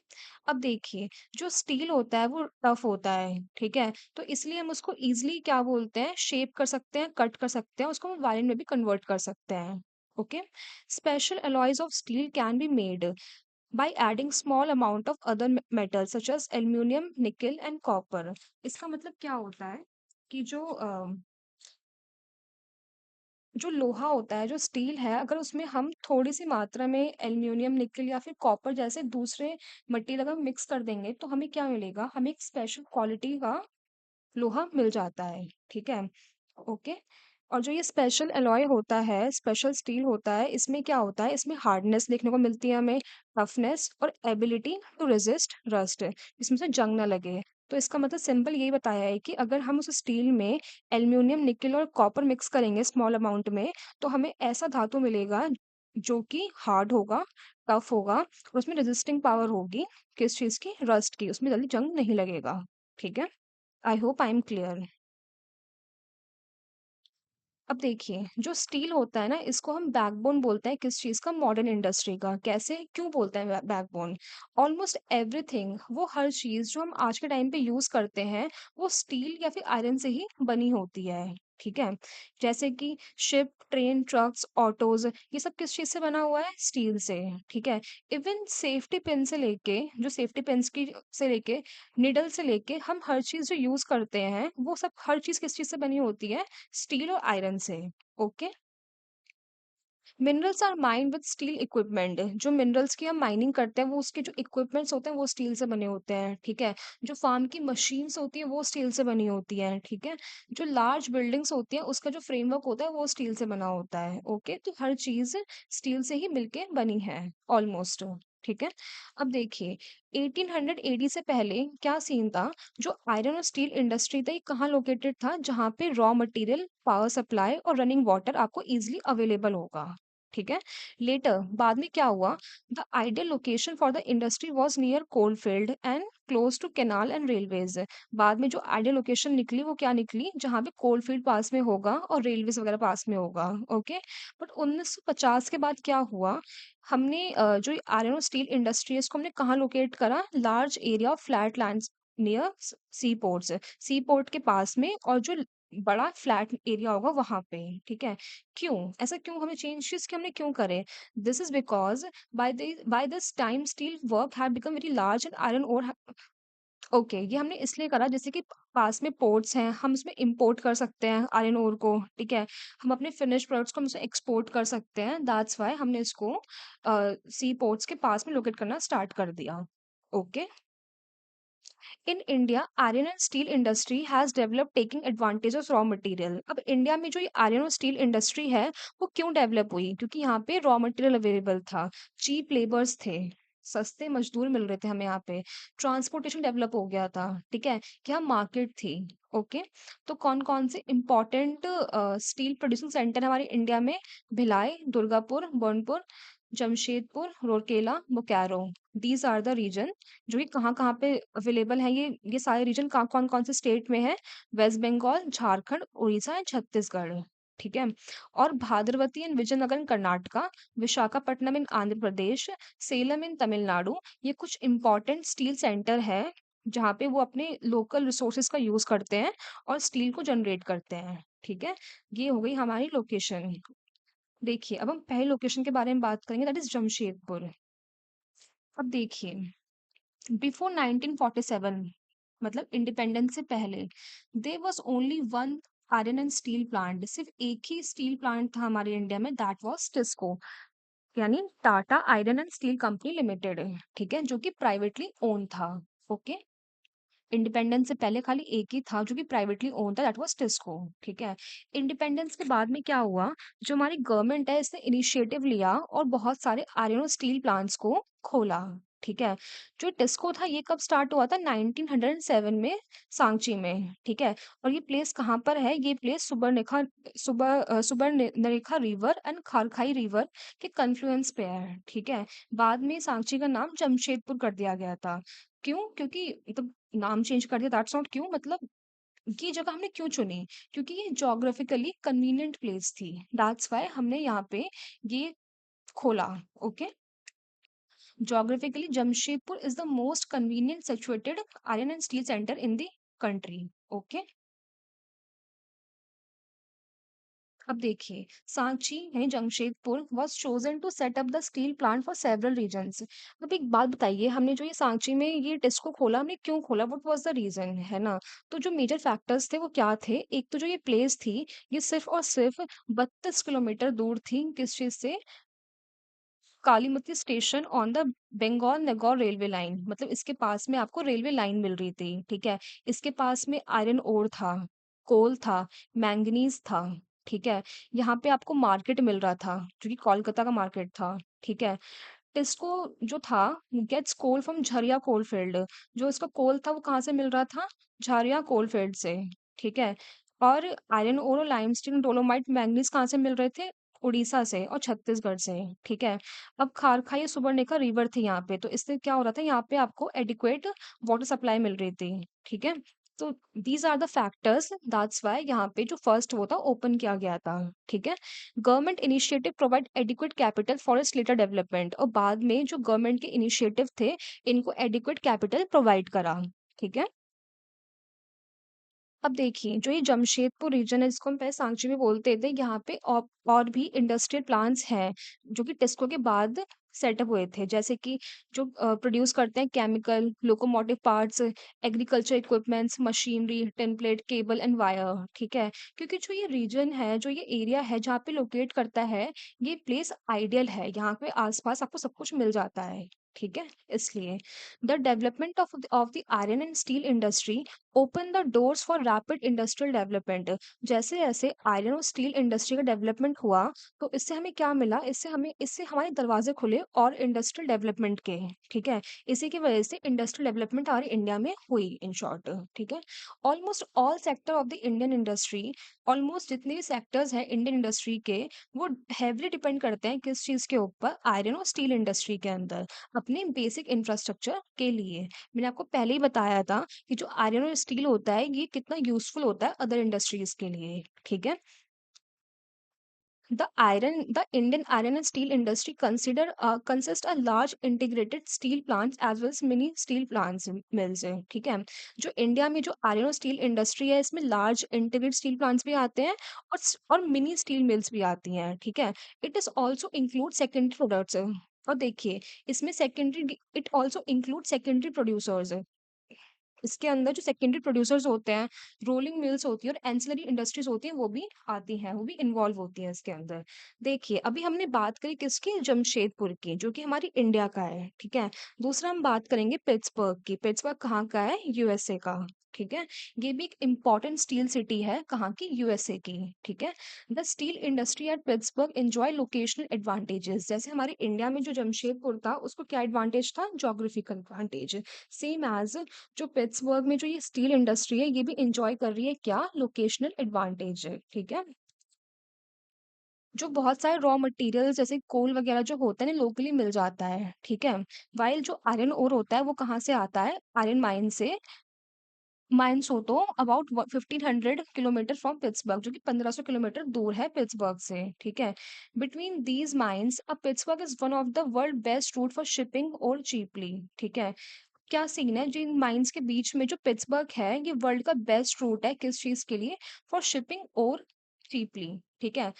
अब देखिए, जो स्टील होता है वो टफ होता है, ठीक है? तो इसलिए हम उसको ईज़िली क्या बोलते हैं, शेप कर सकते हैं, कट कर सकते हैं, उसको हम वायलेंट में भी कन्वर्ट कर सकते हैं। Okay. Special alloys of steel can be made by adding small amount of other metals such as aluminium, nickel and copper. इसका मतलब क्या होता है कि जो लोहा होता है, जो स्टील है, अगर उसमें हम थोड़ी-सी मात्रा में एल्यूमीनियम, निकेल या फिर कॉपर जैसे दूसरे मटेरियल अगर मिक्स कर देंगे, तो हमें क्या मिलेगा? हमें एक स्पेशल क्वालिटी का लोहा मिल जाता है, ठीक है? ओके। और जो ये स्पेशल एलॉय होता है, स्पेशल स्टील होता है, इसमें क्या होता है, इसमें हार्डनेस देखने को मिलती है हमें, टफनेस और एबिलिटी टू रेजिस्ट रस्ट, इसमें से जंग ना लगे। तो इसका मतलब सिंपल यही बताया है कि अगर हम उस स्टील में एल्यूमीनियम, निकेल और कॉपर मिक्स करेंगे स्मॉल अमाउंट में, तो हमें ऐसा धातु मिलेगा जो कि हार्ड होगा, टफ होगा और उसमें रेजिस्टिंग पावर होगी, किस चीज़ की? रस्ट की, उसमें जल्दी जंग नहीं लगेगा, ठीक है? I hope I am clear. अब देखिए, जो स्टील होता है ना, इसको हम बैकबोन बोलते हैं किस चीज़ का? मॉडर्न इंडस्ट्री का। कैसे? क्यों बोलते हैं बैकबोन? ऑलमोस्ट एवरीथिंग, वो हर चीज़ जो हम आज के टाइम पे यूज़ करते हैं, वो स्टील या फिर आयरन से ही बनी होती है, ठीक है? जैसे कि शिप, ट्रेन, ट्रक्स, ऑटोज़, ये सब किस चीज़ से बना हुआ है? स्टील से, ठीक है? इवन सेफ्टी पिन से लेके, जो सेफ्टी पिन्स की से लेके, निडल से लेके हम हर चीज़ जो यूज़ करते हैं, वो सब हर चीज़ किस चीज़ से बनी होती है? स्टील और आयरन से। Okay. Minerals are mined with steel equipment, जो मिनरल्स की हम माइनिंग करते हैं वो उसके जो इक्विपमेंट्स होते हैं वो स्टील से बने होते हैं, ठीक है? जो फार्म की मशीन्स होती है वो स्टील से बनी होती हैं, ठीक है? जो लार्ज बिल्डिंग्स होती है उसका जो फ्रेमवर्क होता है वो स्टील से बना होता है। ओके, तो हर चीज स्टील से ही मिलके बनी है ऑलमोस्ट, ठीक है? अब देखिए, 1800 एडी से पहले क्या सीन था? जो आयरन और स्टील इंडस्ट्री था ये कहाँ लोकेटेड था? जहाँ पे रॉ मटेरियल, पावर सप्लाई और रनिंग वाटर आपको इजीली अवेलेबल होगा, ठीक है? लेटर बाद में क्या हुआ? The ideal location for the industry was near coalfield and close to canal and railways. बाद में जो आइडियल लोकेशन निकली वो क्या निकली? जहाँ पे कोलफील्ड पास में होगा और रेलवेज वगैरह पास में होगा। ओके। बट 1950 के बाद क्या हुआ? हमने जो आयरन और स्टील इंडस्ट्री है इसको हमने कहाँ लोकेट करा? Large area of flat land near sea ports, sea port के पास में, और जो बड़ा फ्लैट एरिया होगा वहां पे, ठीक है? क्यों? ऐसा क्यों हमें चेंजेस हमने क्यों करे? This is because by this time steel work had become very large and iron ore. Okay, ये हमने इसलिए करा जैसे कि पास में पोर्ट्स हैं, हम इसमें इंपोर्ट कर सकते हैं आयरन ओर को, ठीक है? हम अपने फिनिश प्रोडक्ट्स को हम इसे एक्सपोर्ट कर सकते हैं, दैट्स वाई हमने इसको सी पोर्ट्स के पास में लोकेट करना स्टार्ट कर दिया। Okay. In India iron and steel industry has developed taking advantage of raw material. अब इंडिया में जो ये आयरन और स्टील इंडस्ट्री है वो क्यों डेवलप हुई? क्योंकि यहाँ पे रॉ मटेरियल अवेलेबल था, चीप लेबर्स थे, सस्ते मजदूर मिल रहे थे हमें यहाँ पे, ट्रांसपोर्टेशन डेवलप हो गया था, ठीक है? क्या मार्केट थी। ओके। तो कौन कौन से इंपॉर्टेंट स्टील प्रोड्यूसिंग सेंटर हमारे इंडिया में? Bhilai, Durgapur, Burnpur, Jamshedpur, Rourkela, Bokaro. These are the reason जो कि कहाँ-कहाँ पे अवेलेबल है। ये सारे रीजन कहाँ कौन-कौन से स्टेट में है? वेस्ट बंगाल, झारखंड, उड़ीसा एंड छत्तीसगढ़, ठीक है? और भाद्रवती एंड विजयनगर इन कर्नाटका, विशाखापट्टनम इन आंध्र प्रदेश, सेलम इन तमिलनाडु, ये कुछ इंपॉर्टेंट स्टील सेंटर है जहाँ पे वो अपने लोकल रिसोर्सेज का यूज करते हैं और स्टील को जनरेट करते हैं, ठीक है? ये हो गई हमारी लोकेशन। देखिए, अब हम पहली लोकेशन के बारे में बात करेंगे, दैट इज जमशेदपुर। अब देखिए, बिफोर 1947, मतलब इंडिपेंडेंस से पहले, there was only one iron and steel plant. सिर्फ एक ही स्टील प्लांट था हमारे इंडिया में, दैट वाज टिस्को, यानी Tata iron and steel company limited, ठीक है? जो कि प्राइवेटली ओन था। ओके। इंडिपेंडेंस से पहले खाली एक ही था जो कि प्राइवेटली ओन था, दैट वाज टिस्को, ठीक है? इंडिपेंडेंस के बाद में क्या हुआ? जो हमारी गवर्नमेंट है इसने इनिशिएटिव लिया और बहुत सारे आयरन और स्टील प्लांट्स को खोला, ठीक है? जो टिस्को था ये कब स्टार्ट हुआ था? 1907 में, सांची में, ठीक है? और ये प्लेस कहाँ पर है? ये place Subarnarekha river and Kharkai river के कन्फ्लुएंस पे है, ठीक है? बाद में सांची का नाम जमशेदपुर कर दिया गया था। क्यों? क्योंकि मतलब नाम चेंज कर दिया, दैट्स नॉट क्यों, मतलब ये जगह हमने क्यों चुनी? क्योंकि ये ज्योग्राफिकली कन्वीनिएंट प्लेस थी, दैट्स व्हाई हमने यहाँ पे ये खोला। Okay. Geographically, Jamshedpur is the most convenient situated iron and steel center in the country. Okay. अब देखिए, सांची यानी Jamshedpur was chosen to set up the steel plant for several reasons. अब एक बात बताइए, हमने जो ये सांची में ये टिस्को खोला, हमने क्यों खोला, व्हाट वाज द रीजन, है ना? तो जो मेजर फैक्टर्स थे वो क्या थे? एक तो जो ये प्लेस थी, ये सिर्फ और सिर्फ 32 किलोमीटर दूर थी किस चीज से? Kalimati station on the Bengal Nagpur railway line, मतलब इसके पास में आपको रेलवे लाइन मिल रही थी, ठीक है। इसके पास में आयरन ओर था, कोल था, मैंगनीज था, ठीक है। यहाँ पे आपको मार्केट मिल रहा था जो कि कोलकाता का मार्केट था, ठीक है। टिस्को जो था gets coal from Jharia coalfield, जो इसका कोल था वो कहाँ से मिल रहा था? झरिया कोलफील्ड से, ठीक है। और आयरन ओर और लाइमस्टोन डोलोमाइट मैंगनीज कहाँ से मिल रहे थे? उड़ीसा से और छत्तीसगढ़ से, ठीक है। अब खारखा ये सुबर्णरेखा रिवर थी यहाँ पे, तो इससे क्या हो रहा था, यहाँ पे आपको एडिक्वेट वाटर सप्लाई मिल रही थी, ठीक है। तो these are the factors, that's why यहाँ पे जो फर्स्ट वो था ओपन किया गया था, ठीक है। Government initiative provide adequate capital for its later development, और बाद में जो गवर्नमेंट के इनिशिएटिव थे इनको एडिक्वेट कैपिटल प्रोवाइड करा, ठीक है। अब देखिए, जो ये जमशेदपुर रीजन है जिसको हम पहले सांची में बोलते थे, यहाँ पे और भी इंडस्ट्रियल प्लांट्स हैं जो कि टिस्को के बाद सेटअप हुए थे, जैसे कि जो प्रोड्यूस करते हैं chemical, locomotive parts, agriculture equipments, machinery, template, cable and wire, ठीक है। क्योंकि जो ये रीजन है, जो ये एरिया है जहाँ पे लोकेट करता है, ये प्लेस आइडियल है, यहाँ पे आसपास आपको सब कुछ मिल जाता है, ठीक है। इसलिए the development of the iron and steel industry open the doors for rapid industrial development. जैसे जैसे आयरन और स्टील इंडस्ट्री का डेवलपमेंट हुआ, तो इससे हमें क्या मिला? इससे हमारे दरवाजे खुले और इंडस्ट्रियल डेवलपमेंट के, ठीक है। इसी की वजह से इंडस्ट्रियल डेवलपमेंट हमारे इंडिया में हुई, इन शॉर्ट, ठीक है। Almost all sector of the Indian industry, almost जितने भी सेक्टर्स हैं इंडियन इंडस्ट्री के, वो हैवली डिपेंड करते हैं किस चीज के ऊपर? आयरन और स्टील इंडस्ट्री के अंदर, अपने बेसिक इंफ्रास्ट्रक्चर के लिए। मैंने आपको पहले ही बताया था कि जो आयरन और स्टील होता है ये कितना यूजफुल होता है अदर इंडस्ट्रीज के लिए, ठीक है। The Indian iron and steel industry consists a large integrated steel plants as well as mini steel plants mills है, ठीक है। जो इंडिया में जो आयरन और स्टील इंडस्ट्री है, इसमें लार्ज इंटीग्रेटेड स्टील प्लांट्स भी आते हैं और मिनी स्टील मिल्स भी आती हैं, ठीक है। It is also include secondary products, और देखिए इसमें secondary, it also include secondary producers, इसके अंदर जो सेकेंडरी प्रोड्यूसर्स होते हैं, रोलिंग मिल्स होती है और एंसिलरी इंडस्ट्रीज होती हैं, वो भी आती हैं, वो भी इन्वॉल्व होती हैं इसके अंदर। देखिए, अभी हमने बात करी किसकी? जमशेदपुर की, जो कि हमारी इंडिया का है, ठीक है। दूसरा हम बात करेंगे पिट्सबर्ग की। पिट्सबर्ग कहाँ का है? यूएसए का, ठीक है। ये भी एक इम्पॉर्टेंट स्टील सिटी है, कहाँ की? यूएसए की, ठीक है। The steel industry at Pittsburgh enjoy locational advantages. जैसे हमारे इंडिया में जो जमशेदपुर था उसको क्या एडवांटेज था? Geographical advantage. सेम एज जो पिट्सबर्ग में जो ये स्टील इंडस्ट्री है, ये भी इंजॉय कर रही है क्या? लोकेशनल एडवांटेज, ठीक है। जो बहुत सारे रॉ मटेरियल जैसे कोल वगैरह जो होता है ना, लोकली मिल जाता है, ठीक है। वाइल जो आयरन ओर होता है वो कहाँ से आता है? आयरन माइन से। माइन्स हो तो अबाउट 1500 किलोमीटर फ्रॉम पिट्सबर्ग, जो कि 1500 किलोमीटर दूर है पिट्सबर्ग से, ठीक है। Between these mines a Pittsburgh is one of the world best route for shipping और चीपली, ठीक है। क्या सीन है, जिन माइंस के बीच में जो पिट्सबर्ग है, ये वर्ल्ड का बेस्ट रूट है किस चीज के लिए? फॉर शिपिंग और चीपली, ठीक है।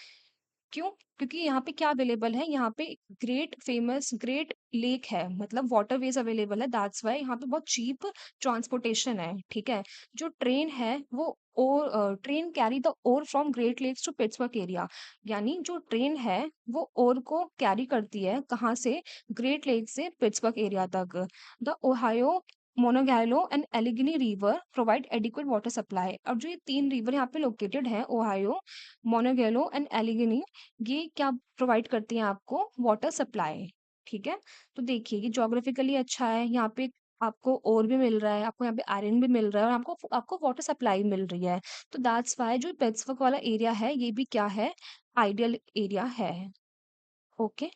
क्यों? क्योंकि यहाँ पे क्या अवेलेबल है? यहाँ पे ग्रेट फेमस ग्रेट लेक है, मतलब वाटरवेज अवेलेबल है, दैट्स वाई यहाँ पे बहुत चीप ट्रांसपोर्टेशन है, ठीक है। जो ट्रेन है वो और train carry the ore from Great Lakes to Pittsburgh area, यानी जो ट्रेन है वो ओर को कैरी करती है कहाँ से? ग्रेट लेक से पिट्सबर्ग एरिया तक। The Ohio, Monongahela and Allegheny river provide adequate water supply. अब जो ये तीन रिवर यहाँ पे लोकेटेड है, ओहायो, मोनोगेलो एंड एलिगनी, ये क्या प्रोवाइड करती हैं आपको? वाटर सप्लाई, ठीक है। तो देखिए ये ज्योग्राफिकली अच्छा है, यहाँ पे आपको और भी मिल रहा है, आपको यहाँ पे आयरन भी मिल रहा है और आपको आपको वाटर सप्लाई मिल रही है। तो दैट्स वाई जो पेट्सवर्क वाला एरिया है ये भी क्या है? आइडियल एरिया है, okay.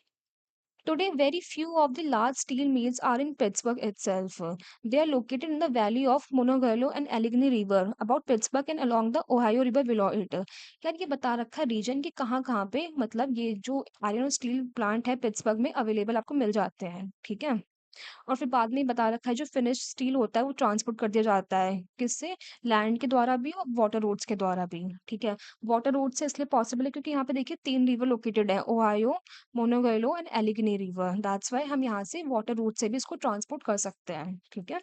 Today, very few of the large steel mills are in Pittsburgh itself. They are located in the valley of Monongahela and Allegheny River, about Pittsburgh and along the Ohio River below it. यार ये बता रखा है रीजन कि कहाँ-कहाँ पे मतलब ये जो आयरन और स्टील प्लांट है पिट्सबर्ग में अवेलेबल आपको मिल जाते हैं, ठीक है? और फिर बाद में ही बता रखा है जो फिनिश स्टील होता है वो ट्रांसपोर्ट कर दिया जाता है किससे लैंड के द्वारा भी और वाटर रोड्स के द्वारा भी ठीक है वाटर रोड से इसलिए पॉसिबल है क्योंकि यहाँ पे देखिए 3 रिवर लोकेटेड है Ohio Monongahela and Allegheny river that's why हम यहाँ से वाटर रोड से भी इसको ट्रांसपोर्ट कर सकते हैं ठीक है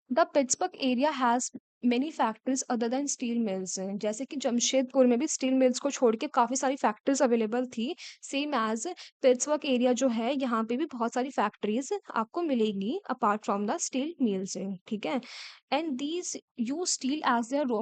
the Pittsburgh area has many factories other than steel mills जैसे कि जमशेदपुर में भी स्टील मिल्स को छोड़ के काफी सारी फैक्ट्रीज अवेलेबल थी सेम एज पिट्सबर्ग एरिया जो है यहाँ पे भी बहुत सारी फैक्ट्रीज आपको मिलेंगी apart from the steel mills ठीक है and these use steel as their raw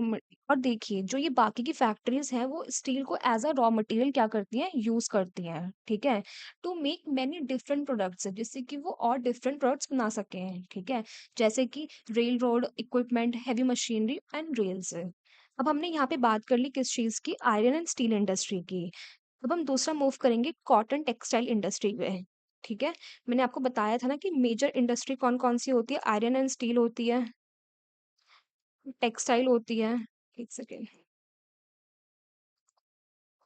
और देखिए जो ये बाकी की फैक्ट्रीज हैं वो स्टील को एज अ रॉ मटेरियल क्या करती हैं यूज करती हैं ठीक है to make many different products जिससे कि वो और डिफरेंट प्रोडक्ट्स बना सकें ठीक है जैसे कि rail road equipment heavy machinery and rails अब हमने यहाँ पे बात कर ली किस चीज की आयरन एंड स्टील इंडस्ट्री की अब हम दूसरा मूव करेंगे कॉटन टेक्सटाइल इंडस्ट्री पे ठीक है मैंने आपको बताया था ना कि मेजर इंडस्ट्री कौन कौन सी होती है आयरन एंड स्टील होती है टेक्सटाइल होती है एक सेकेंड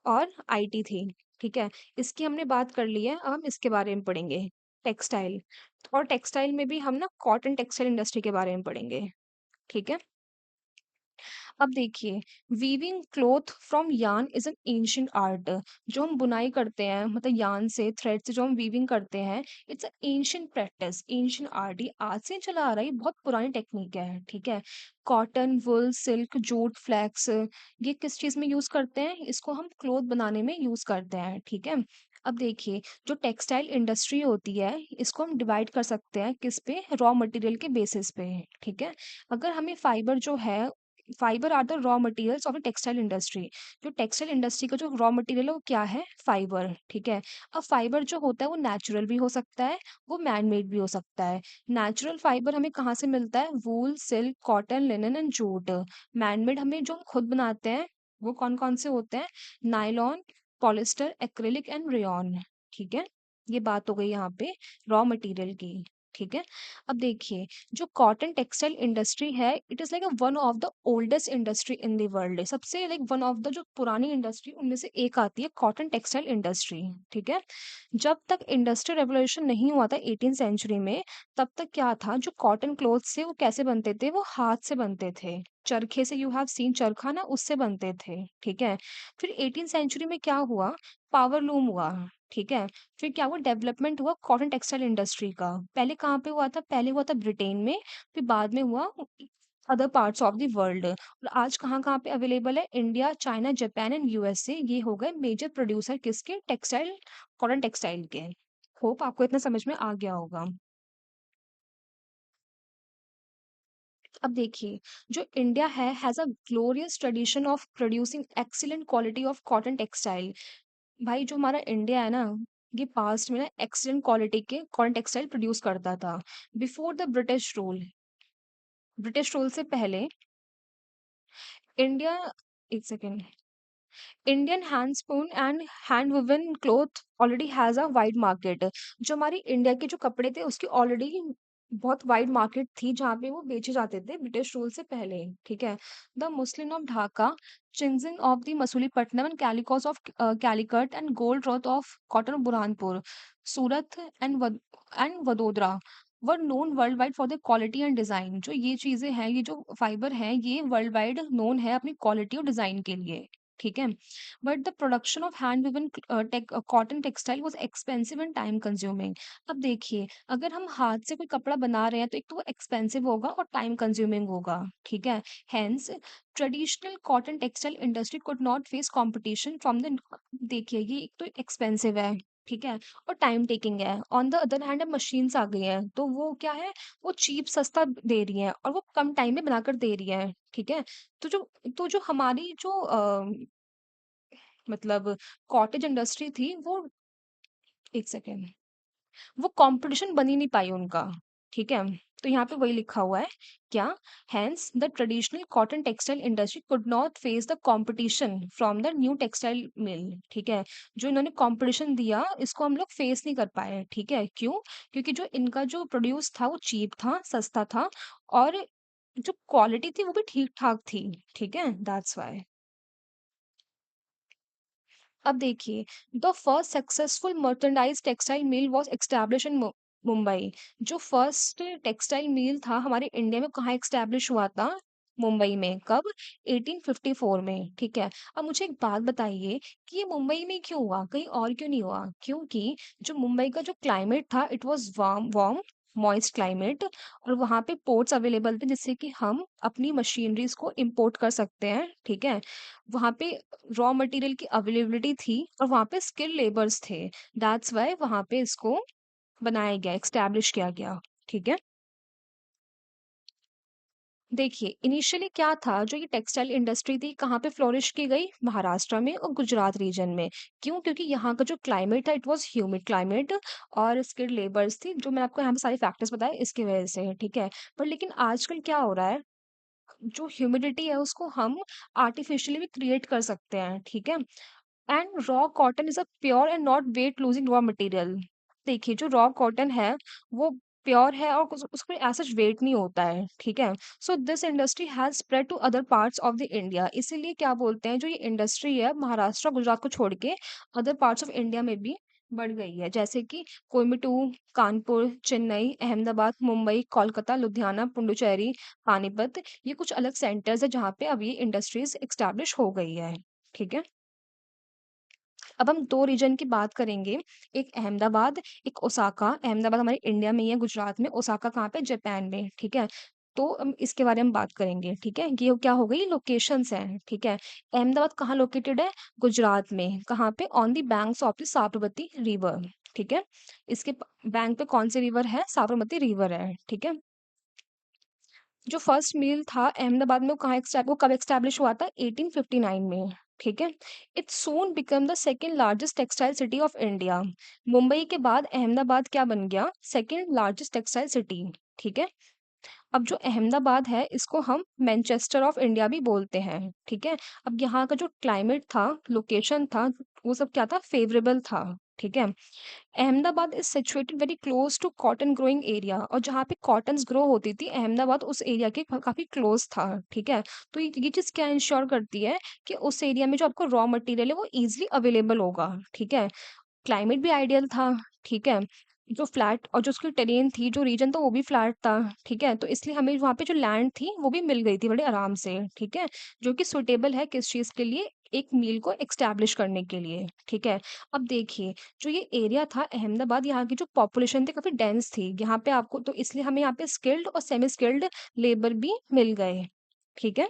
और आईटी थी ठीक है इसकी हमने बात कर ली है अब हम इसके बारे में पढ़ेंगे टेक्सटाइल और टेक्सटाइल में भी हम ना कॉटन टेक्सटाइल इंडस्ट्री के बारे में पढ़ेंगे ठीक है अब देखिए weaving cloth from yarn is an ancient art जो हम बुनाई करते हैं मतलब यार्न से थ्रेड से जो हम वीविंग करते हैं it's ancient practice ancient art ये आज से चला आ रहा है ये बहुत पुरानी टेक्निक है ठीक है cotton wool silk jute flax ये किस चीज में यूज करते हैं इसको हम क्लोथ बनाने में यूज करते हैं ठीक है अब देखिए जो टेक्सटाइल इंडस्ट्री होती है इसको हम डिवाइड कर सकते हैं किस पे रॉ मटेरियल के बेसिस पे ठीक है अगर हमें फाइबर जो है fibre are the raw materials of the textile industry जो टेक्सटाइल इंडस्ट्री का जो रॉ मटेरियल है वो क्या है फाइबर ठीक है अब फाइबर जो होता है वो नेचुरल भी हो सकता है वो मैन मेड भी हो सकता है नेचुरल फाइबर हमें कहाँ से मिलता है wool silk cotton linen and jute man made हमें जो हम खुद बनाते हैं वो कौन कौन से होते हैं nylon polyester acrylic and rayon ठीक है ये बात हो गई यहाँ पे रॉ मटेरियल की ठीक है अब देखिए जो कॉटन टेक्सटाइल इंडस्ट्री है it is like one of the oldest industry in the world सबसे लाइक वन ऑफ द जो पुरानी इंडस्ट्री उनमें से एक आती है कॉटन टेक्सटाइल इंडस्ट्री ठीक है जब तक इंडस्ट्रियल रेवोल्यूशन नहीं हुआ था 18 सेंचुरी में तब तक क्या था जो कॉटन क्लोथ्स थे वो कैसे बनते थे वो हाथ से बनते थे चरखे से यू हैव सीन चरखा ना उससे बनते थे ठीक है फिर 18 सेंचुरी में क्या हुआ पावर लूम हुआ ठीक है फिर क्या हुआ डेवलपमेंट हुआ कॉटन टेक्सटाइल इंडस्ट्री का पहले कहाँ पे हुआ था पहले हुआ था ब्रिटेन में फिर बाद में हुआ other parts of the world और आज कहाँ कहाँ पे अवेलेबल है India China Japan and USA ये हो गए मेजर प्रोड्यूसर किसके टेक्सटाइल कॉटन टेक्सटाइल के होप आपको इतना समझ में आ गया होगा अब देखिए जो इंडिया है has a glorious tradition of producing excellent quality of cotton textile भाई जो हमारा इंडिया है ना ये पास्ट में ना एक्सीलेंट क्वालिटी के कॉटन टेक्सटाइल प्रोड्यूस करता था बिफोर द ब्रिटिश रूल से पहले इंडिया एक second Indian hand spoon and hand woven cloth already has a wide market जो हमारी इंडिया के जो कपड़े थे उसकी ऑलरेडी बहुत वाइड मार्केट थी जहाँ पे वो बेचे जाते थे ब्रिटिश रूल से पहले ठीक है the muslin of Dhaka chintz of the Masulipatnam and calicos of Calicut and gold wrought of cotton Burhanpur Surat and Vadodara were known world wide for the quality and design जो ये चीजें हैं ये जो फाइबर हैं ये वर्ल्ड वाइड नोन है अपनी क्वालिटी और डिजाइन के लिए ठीक है but the production of hand Vivian cotton textile was expensive and time consuming अब देखिए अगर हम हाथ से कोई कपड़ा बना रहे हैं तो एक तो वो एक्सपेंसिव होगा और टाइम कंज्यूमिंग होगा ठीक है hence traditional cotton textile industry could not face competition from the देखिए ये एक तो एक्सपेंसिव है ठीक है और टाइम टेकिंग है ऑन द अदर हैंड अब मशीन्स आ गई हैं तो वो क्या है वो चीप सस्ता दे रही है और वो कम टाइम में बनाकर दे रही है ठीक है तो जो हमारी जो मतलब कॉटेज इंडस्ट्री थी वो एक सेकेंड वो कंपटीशन बन ही नहीं पाई उनका ठीक है तो यहाँ पे वही लिखा हुआ है क्या, hence the traditional cotton textile industry could not face the competition from the new textile mill. ठीक है, जो इन्होंने कंपटीशन दिया इसको हम लोग फेस नहीं कर पाए। ठीक है, क्यों? क्योंकि जो इनका जो प्रोड्यूस था वो चीप था, सस्ता था, और जो क्वालिटी थी वो भी ठीक ठाक थी। ठीक है, दैट्स वाई। अब देखिए, the first successful merchandise textile mill was establish in Mumbai. जो फर्स्ट टेक्सटाइल मिल था हमारे इंडिया में कहाँ एस्टैब्लिश हुआ था? मुंबई में। कब? 1854 में। ठीक है, अब मुझे एक बात बताइए कि ये मुंबई में क्यों हुआ, कहीं और क्यों नहीं हुआ? क्योंकि जो मुंबई का जो क्लाइमेट था it was warm warm moist climate, और वहाँ पे पोर्ट्स अवेलेबल थे जिससे कि हम अपनी मशीनरीज को इंपोर्ट कर सकते हैं। ठीक है, वहाँ पे रॉ मटेरियल की अवेलेबिलिटी थी और वहाँ पे स्किल्ड लेबर्स थे। दैट्स व्हाई वहाँ पे इसको बनाया गया, एस्टैब्लिश किया गया। ठीक है, देखिए इनिशियली क्या था, जो ये टेक्सटाइल इंडस्ट्री थी कहाँ पे फ्लोरिश की गई? महाराष्ट्र में और गुजरात रीजन में। क्यों? क्योंकि यहाँ का जो क्लाइमेट था इट वाज ह्यूमिड क्लाइमेट, और स्किल्ड लेबर्स थी, जो मैं आपको यहाँ पे सारे फैक्टर्स बताए इसकी वजह से। ठीक है, पर लेकिन आजकल क्या हो रहा है, जो ह्यूमिडिटी है उसको हम आर्टिफिशियली भी क्रिएट कर सकते हैं। ठीक है, and raw cotton is a pure and not weight losing raw material. देखिए जो रॉ कॉटन है वो प्योर है और उसमें ऐसा वेट नहीं होता है। ठीक है, so this industry has spread to other parts of the India. इसीलिए क्या बोलते हैं, जो ये इंडस्ट्री है महाराष्ट्र गुजरात को छोड़ के अदर पार्ट्स ऑफ इंडिया में भी बढ़ गई है, जैसे कि कोयम्बटूर, कानपुर, चेन्नई, अहमदाबाद, मुंबई, कोलकाता, लुधियाना, पुडुचेरी, पानीपत, ये कुछ अलग सेंटर्स है जहाँ पे अब ये इंडस्ट्रीज एक्स्टैब्लिश हो गई है। ठीक है, अब हम 2 रीजन की बात करेंगे, एक अहमदाबाद, एक ओसाका। अहमदाबाद हमारे इंडिया में ही है, गुजरात में। ओसाका कहाँ पे? जापान में। ठीक है, तो हम इसके बारे में बात करेंगे। ठीक है, ये क्या हो गई? लोकेशंस हैं। ठीक है, अहमदाबाद कहाँ लोकेटेड है? गुजरात में। कहाँ पे? On the banks of the Sabarmati river. ठीक है, इसके बैंक पे कौन सी रिवर है? साबरमती रिवर है। ठीक है, जो फर्स्ट मील था अहमदाबाद में वो कब एस्टैब्लिश हुआ था? 1859 में। ठीक है, it soon become the second largest textile city of India. Mumbai के बाद अहमदाबाद क्या बन गया? Second largest textile city. ठीक है, अब जो अहमदाबाद है इसको हम मैनचेस्टर ऑफ इंडिया भी बोलते हैं। ठीक है, अब यहाँ का जो क्लाइमेट था, लोकेशन था, वो सब क्या था? फेवरेबल था। ठीक है, Ahmedabad is situated very close to cotton growing area, और जहाँ पे कॉटन्स ग्रो होती थी अहमदाबाद उस एरिया के काफी क्लोज था। ठीक है, तो ये चीज क्या इंश्योर करती है कि उस एरिया में जो आपको रॉ मटेरियल है वो इजिली अवेलेबल होगा। ठीक है, क्लाइमेट भी आइडियल था। ठीक है, जो फ्लैट और जो उसकी टेरेन थी, जो रीजन था वो भी फ्लैट था। ठीक है, तो इसलिए हमें वहाँ पे जो लैंड थी वो भी मिल गई थी बड़े आराम से। ठीक है, जो कि सुटेबल है किस चीज के लिए? एक मील को एक्स्टैब्लिश करने के लिए। ठीक है, अब देखिए जो ये एरिया था अहमदाबाद, यहाँ की जो पॉपुलेशन थी काफी डेंस थी यहाँ पे आपको, तो इसलिए हमें यहाँ पे स्किल्ड और सेमी स्किल्ड लेबर भी मिल गए। ठीक है,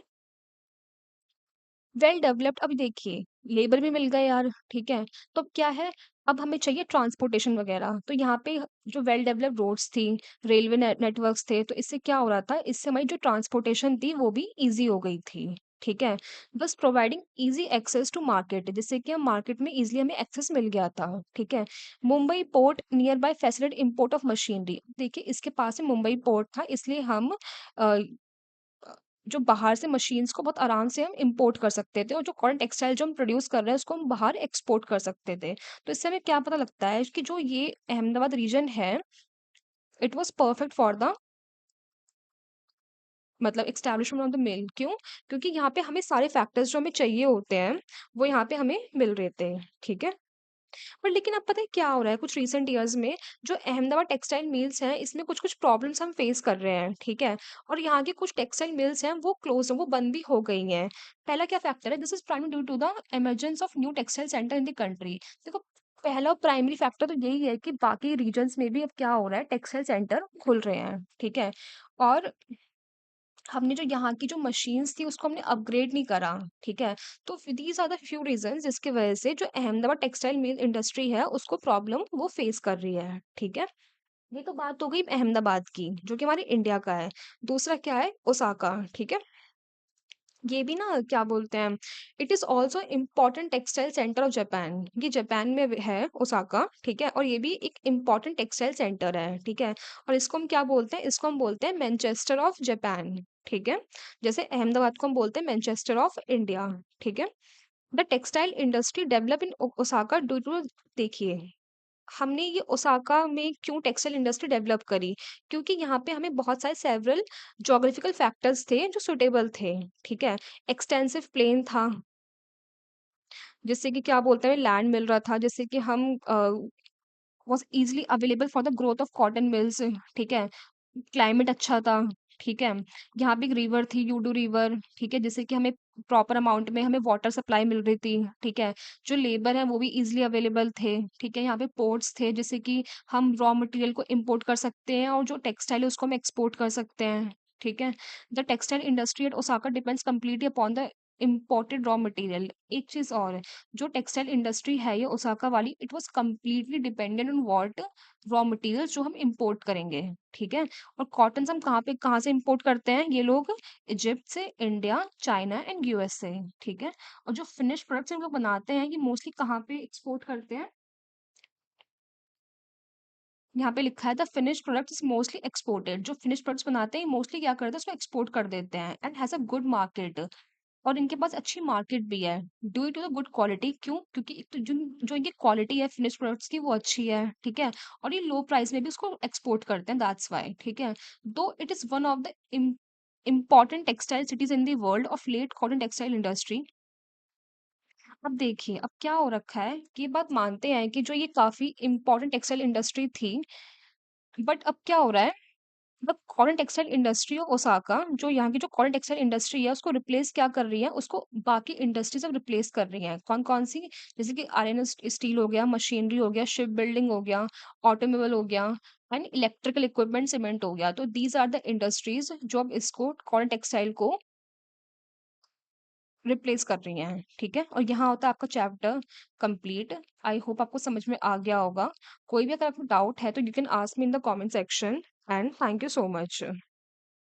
वेल डेवलप्ड। अब देखिए लेबर भी मिल गए यार। ठीक है, तो अब क्या है, अब हमें चाहिए ट्रांसपोर्टेशन वगैरह, तो यहाँ पे जो वेल डेवलप्ड रोड्स थी, रेलवे नेटवर्क्स थे, तो इससे क्या हो रहा था, इससे हमारी जो ट्रांसपोर्टेशन थी वो भी इजी हो गई थी। ठीक है, बस providing easy access to market, जिससे कि हम मार्केट में इजीली हमें एक्सेस मिल गया था। ठीक है, Mumbai port near by facilitate import of machinery. देखिए इसके पास में मुंबई पोर्ट था, इसलिए हम अ, अ, जो बाहर से मशीन्स को बहुत आराम से हम इंपोर्ट कर सकते थे, और जो कॉटन टेक्सटाइल जो हम प्रोड्यूस कर रहे हैं उसको हम बाहर एक्सपोर्ट कर सकते थे। तो इससे हमें क्या पता लगता है कि जो ये अहमदाबाद रीजन है it was perfect for the मतलब एस्टैब्लिशमेंट ऑफ द मिल। क्यों? क्योंकि यहाँ पे हमें सारे फैक्टर्स जो हमें चाहिए होते हैं वो यहाँ पे हमें मिल रहे थे। ठीक है, पर लेकिन अब पता है क्या हो रहा है, कुछ रीसेंट ईयर्स में जो अहमदाबाद टेक्सटाइल मिल्स हैं इसमें कुछ कुछ प्रॉब्लम्स हम फेस कर रहे हैं। ठीक है, और यहाँ के कुछ टेक्सटाइल मिल्स हैं वो क्लोज हैं, वो बंद भी हो गई हैं। पहला क्या फैक्टर है, this is primary due to the emergence of new textile centre in the country. देखो पहला प्राइमरी फैक्टर तो यही है कि बाकी रीजन्स में भी अब क्या हो रहा है, टेक्सटाइल सेंटर खुल रहे हैं। ठीक है, और हमने जो यहाँ की जो मशीन्स थी उसको हमने अपग्रेड नहीं करा। ठीक है, तो these are the few reasons जिसकी वजह से जो अहमदाबाद टेक्सटाइल मिल इंडस्ट्री है उसको प्रॉब्लम वो फेस कर रही है। ठीक है, ये तो बात हो गई अहमदाबाद की जो कि हमारे इंडिया का है। दूसरा क्या है? ओसाका। ठीक है, ये भी ना क्या बोलते हैं, it is also important textile centre of Japan. ये जापान में है ओसाका, ठीक है, और ये भी एक इम्पोर्टेंट टेक्सटाइल सेंटर है, ठीक है। और इसको हम क्या बोलते हैं, इसको हम बोलते हैं मैनचेस्टर ऑफ जापान, ठीक है। जैसे अहमदाबाद को हम बोलते हैं मैनचेस्टर ऑफ इंडिया, ठीक है। The textile industry develop in Osaka due to, देखिए हमने ये ओसाका में क्यों टेक्सटाइल इंडस्ट्री डेवलप करी, क्योंकि यहाँ पे हमें बहुत सारे सेवरल जोग्राफिकल फैक्टर्स थे जो सुटेबल थे, ठीक है। एक्सटेंसिव प्लेन था, जिससे कि क्या बोलते हैं लैंड मिल रहा था, जिससे कि हम was easily available for the growth of cotton mills, ठीक है। क्लाइमेट अच्छा था, ठीक है। यहाँ पे एक रिवर थी, यूडू रिवर, ठीक है, जिससे कि हमें प्रॉपर अमाउंट में हमें वाटर सप्लाई मिल रही थी, ठीक है। जो लेबर है वो भी इजीली अवेलेबल थे, ठीक है। यहाँ पे पोर्ट्स थे, जिससे कि हम रॉ मटेरियल को इम्पोर्ट कर सकते हैं और जो टेक्सटाइल है उसको हम एक्सपोर्ट कर सकते हैं, ठीक है। The textile industry at Osaka depends completely upon the imported raw material. एक चीज और है, जो टेक्सटाइल इंडस्ट्री है ये ओसाका वाली, it was completely dependent on what, raw materials जो हम इंपोर्ट करेंगे, ठीक है। और कॉटन हम कहाँ से इंपोर्ट करते हैं, ये लोग इजिप्ट से, इंडिया, चाइना एंड यूएस से, ठीक है। और जो फिनिश प्रोडक्ट्स हम लोग बनाते हैं ये मोस्टली कहाँ पे एक्सपोर्ट करते हैं, यहाँ पे लिखा है the finish product is mostly exported. जो फिनिश प्रोडक्ट्स बनाते हैं मोस्टली क्या करते हैं, उसको एक्सपोर्ट कर देते हैं and has a good market. और इनके पास अच्छी मार्केट भी है, due to the good quality. क्यों? क्योंकि एक तो जो जो इनकी क्वालिटी है फिनिश प्रोडक्ट्स की वो अच्छी है, ठीक है। और ये लो प्राइस में भी उसको एक्सपोर्ट करते हैं, दैट्स वाई, ठीक है। Though it is one of the important textile cities in the world of late cotton textile industry. अब देखिए अब क्या हो रखा है कि ये बात मानते हैं कि जो ये काफी इंपॉर्टेंट टेक्सटाइल इंडस्ट्री थी, बट अब क्या हो रहा है, मतलब cotton textile industry of Osaka, जो यहाँ की जो कॉटन टेक्सटाइल इंडस्ट्री है उसको रिप्लेस क्या कर रही है, उसको बाकी इंडस्ट्रीज अब रिप्लेस कर रही हैं। कौन कौन सी? जैसे कि आयरन स्टील हो गया, मशीनरी हो गया, शिप बिल्डिंग हो गया, ऑटोमोबाइल हो गया एंड इलेक्ट्रिकल इक्विपमेंट, सीमेंट हो गया। तो दीज आर द इंडस्ट्रीज जो अब इसको कॉटन टेक्सटाइल को रिप्लेस कर रही हैं, ठीक है। और यहाँ होता है आपका चैप्टर कंप्लीट। आई होप आपको समझ में आ गया होगा। कोई भी अगर आपको डाउट है तो you can ask me in the comment section and thank you so much.